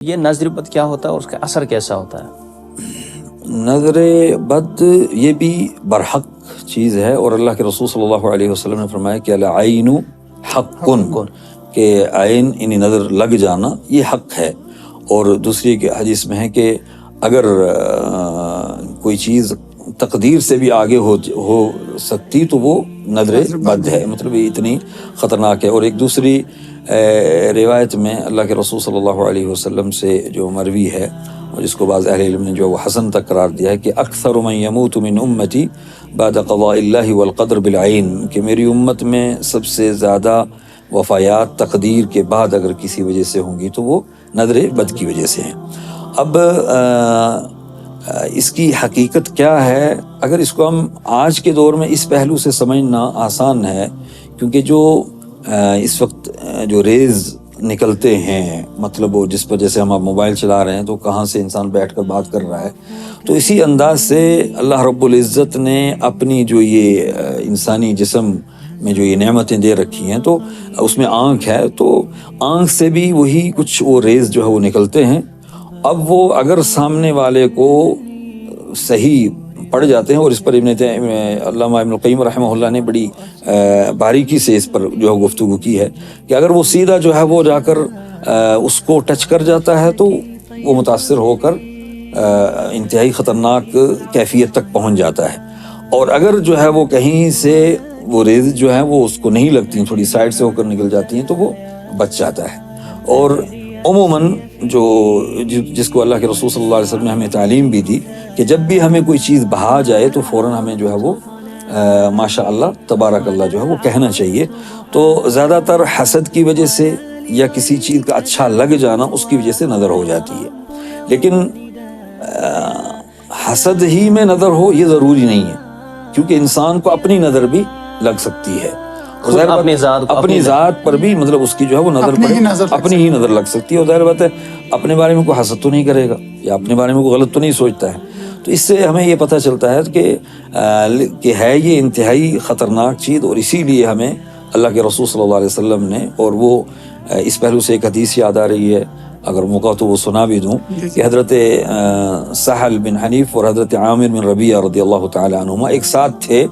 یہ نظر بد کیا ہوتا ہے اور اس کا اثر کیسا ہوتا ہے؟ نظر بد یہ بھی برحق چیز ہے، اور اللہ کے رسول صلی اللہ علیہ وسلم نے فرمایا کہ العین حق، کہ عین یعنی نظر لگ جانا یہ حق ہے۔ اور دوسری حدیث میں ہے کہ اگر کوئی چیز تقدیر سے بھی آگے ہو سکتی تو وہ نظر بد ہے، مطلب یہ اتنی خطرناک ہے۔ اور ایک دوسری روایت میں اللہ کے رسول صلی اللہ علیہ وسلم سے جو مروی ہے اور جس کو بعض اہل علم نے جو وہ حسن تک قرار دیا ہے کہ اکثر من یموت من امتی بعد قضاء اللہ والقدر بالعین، کہ میری امت میں سب سے زیادہ وفایات تقدیر کے بعد اگر کسی وجہ سے ہوں گی تو وہ نظر بد کی وجہ سے ہیں۔ اب اس کی حقیقت کیا ہے؟ اگر اس کو ہم آج کے دور میں اس پہلو سے سمجھنا آسان ہے، کیونکہ جو اس وقت جو ریز نکلتے ہیں، مطلب وہ جس پر جیسے ہم اب موبائل چلا رہے ہیں تو کہاں سے انسان بیٹھ کر بات کر رہا ہے، تو اسی انداز سے اللہ رب العزت نے اپنی جو یہ انسانی جسم میں جو یہ نعمتیں دے رکھی ہیں تو اس میں آنکھ ہے، تو آنکھ سے بھی وہی کچھ وہ ریز جو ہے وہ نکلتے ہیں۔ اب وہ اگر سامنے والے کو صحیح پڑ جاتے ہیں، اور اس پر علامہ ابن القیم رحمہ اللہ نے بڑی باریکی سے اس پر جو ہے گفتگو کی ہے کہ اگر وہ سیدھا جو ہے وہ جا کر اس کو ٹچ کر جاتا ہے تو وہ متاثر ہو کر انتہائی خطرناک کیفیت تک پہنچ جاتا ہے، اور اگر جو ہے وہ کہیں سے وہ ریز جو ہے وہ اس کو نہیں لگتی، تھوڑی سائڈ سے ہو کر نکل جاتی ہیں تو وہ بچ جاتا ہے۔ اور عموماً جس کو اللہ کے رسول صلی اللہ علیہ وسلم نے ہمیں تعلیم بھی دی کہ جب بھی ہمیں کوئی چیز بہا جائے تو فوراً ہمیں جو ہے وہ ماشاء اللہ تبارک اللہ جو ہے وہ کہنا چاہیے۔ تو زیادہ تر حسد کی وجہ سے یا کسی چیز کا اچھا لگ جانا اس کی وجہ سے نظر ہو جاتی ہے، لیکن حسد ہی میں نظر ہو یہ ضروری نہیں ہے، کیونکہ انسان کو اپنی نظر بھی لگ سکتی ہے، اپنی ذات پر بھی مطلب اس کی جو ہے وہ نظر اپنی ہی نظر لگ سکتی ہے، اور ظاہر بات ہے اپنے بارے میں کوئی حسد تو نہیں کرے گا یا اپنے بارے میں کوئی غلط تو نہیں سوچتا ہے۔ تو اس سے ہمیں یہ پتہ چلتا ہے کہ ہے یہ انتہائی خطرناک چیز، اور اسی لیے ہمیں اللہ کے رسول صلی اللہ علیہ وسلم نے، اور وہ اس پہلو سے ایک حدیث یاد آ رہی ہے، اگر موقع تو وہ سنا بھی دوں، کہ حضرت سہل بن حنیف اور حضرت عامر بن ربیعہ رضی اللہ تعالی عنہما ایک ساتھ تھے،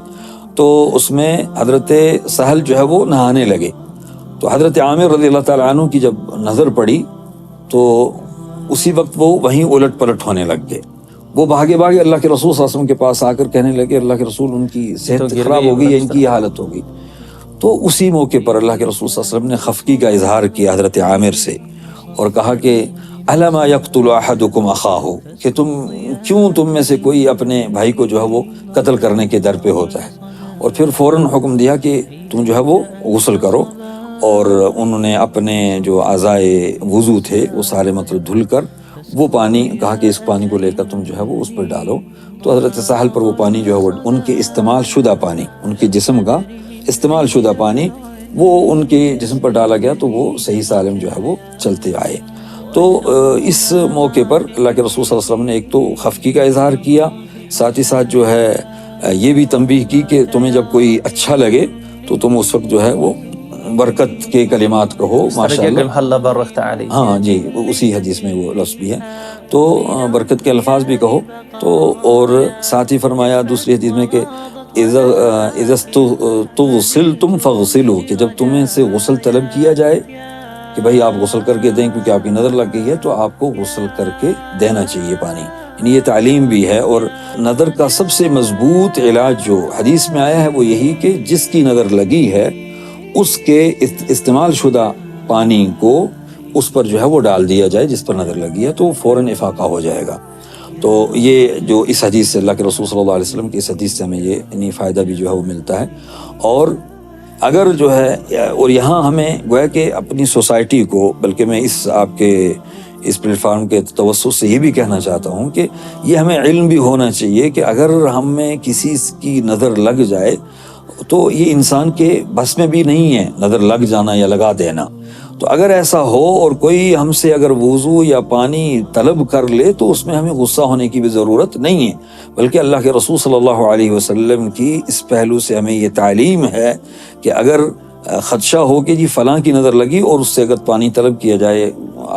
تو اس میں حضرت سہل جو ہے وہ نہانے لگے، تو حضرت عامر رضی اللہ تعالیٰ عنہ کی جب نظر پڑی تو اسی وقت وہ وہیں الٹ پلٹ ہونے لگ گئے۔ وہ بھاگے اللہ کے رسول صلی اللہ علیہ وسلم کے پاس آ کر کہنے لگے اللہ کے رسول ان کی صحت خراب ہو گئی ہے، ان کی یہ حالت ہو گئی۔ تو اسی موقع پر اللہ کے رسول صلی اللہ علیہ وسلم نے خفگی کا اظہار کیا حضرت عامر سے اور کہا کہ اَلَمَا يَقْتُلُ أَحَدُكُمْ أَخَاهُ، کہ تم میں سے کوئی اپنے بھائی کو جو ہے وہ قتل کرنے کے در پہ ہوتا ہے، اور پھر فوراً حکم دیا کہ تم جو ہے وہ غسل کرو، اور انہوں نے اپنے جو اعضائے وضو تھے وہ سارے مطلب دھل کر وہ پانی، کہا کہ اس پانی کو لے کر تم جو ہے وہ اس پر ڈالو، تو حضرت سہل پر وہ پانی جو ہے وہ ان کے استعمال شدہ پانی، ان کے جسم کا استعمال شدہ پانی وہ ان کے جسم پر ڈالا گیا، تو وہ صحیح سالم جو ہے وہ چلتے آئے۔ تو اس موقع پر اللہ کے رسول صلی اللہ علیہ وسلم نے ایک تو خفگی کا اظہار کیا، ساتھ ہی ساتھ جو ہے یہ بھی تنبیہ کی کہ تمہیں جب کوئی اچھا لگے تو تم اس وقت جو ہے وہ برکت کے کلمات کہو، ماشاءاللہ، ہاں جی، اسی حدیث میں وہ لفظ بھی ہے، تو برکت کے الفاظ بھی کہو۔ تو اور ساتھ ہی فرمایا دوسری حدیث میں کہ اذا تغسلتم فاغسلوا، کہ جب تمہیں سے غسل طلب کیا جائے کہ بھائی آپ غسل کر کے دیں کیونکہ آپ کی نظر لگ گئی ہے، تو آپ کو غسل کر کے دینا چاہیے پانی، یعنی یہ تعلیم بھی ہے۔ اور نظر کا سب سے مضبوط علاج جو حدیث میں آیا ہے وہ یہی کہ جس کی نظر لگی ہے اس کے استعمال شدہ پانی کو اس پر جو ہے وہ ڈال دیا جائے جس پر نظر لگی ہے، تو فوراً افاقہ ہو جائے گا۔ تو یہ جو اس حدیث سے اللہ کے رسول صلی اللہ علیہ وسلم کی اس حدیث سے ہمیں یہ فائدہ بھی جو ہے وہ ملتا ہے۔ اور اگر جو ہے، اور یہاں ہمیں گویا کہ اپنی سوسائٹی کو، بلکہ میں آپ کے اس پلیٹ فارم کے توسط سے یہ بھی کہنا چاہتا ہوں کہ یہ ہمیں علم بھی ہونا چاہیے کہ اگر ہمیں کسی کی نظر لگ جائے تو یہ انسان کے بس میں بھی نہیں ہے نظر لگ جانا یا لگا دینا، تو اگر ایسا ہو اور کوئی ہم سے اگر وضو یا پانی طلب کر لے تو اس میں ہمیں غصہ ہونے کی بھی ضرورت نہیں ہے، بلکہ اللہ کے رسول صلی اللہ علیہ وسلم کی اس پہلو سے ہمیں یہ تعلیم ہے کہ اگر خدشہ ہو کہ جی فلاں کی نظر لگی اور اس سے اگر پانی طلب کیا جائے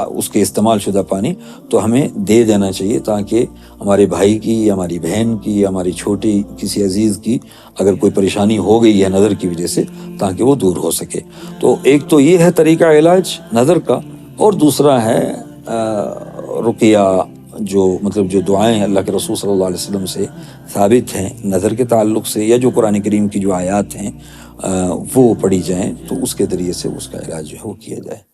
اس کے استعمال شدہ پانی تو ہمیں دے دینا چاہیے، تاکہ ہمارے بھائی کی یا ہماری بہن کی یا ہماری چھوٹی کسی عزیز کی اگر کوئی پریشانی ہو گئی ہے نظر کی وجہ سے تاکہ وہ دور ہو سکے۔ تو ایک تو یہ ہے طریقہ علاج نظر کا، اور دوسرا ہے رقیہ، جو مطلب جو دعائیں اللہ کے رسول صلی اللہ علیہ وسلم سے ثابت ہیں نظر کے تعلق سے، یا جو قرآن کریم کی جو آیات ہیں وہ پڑھی جائیں تو اس کے ذریعے سے اس کا علاج جو ہے وہ کیا جائے۔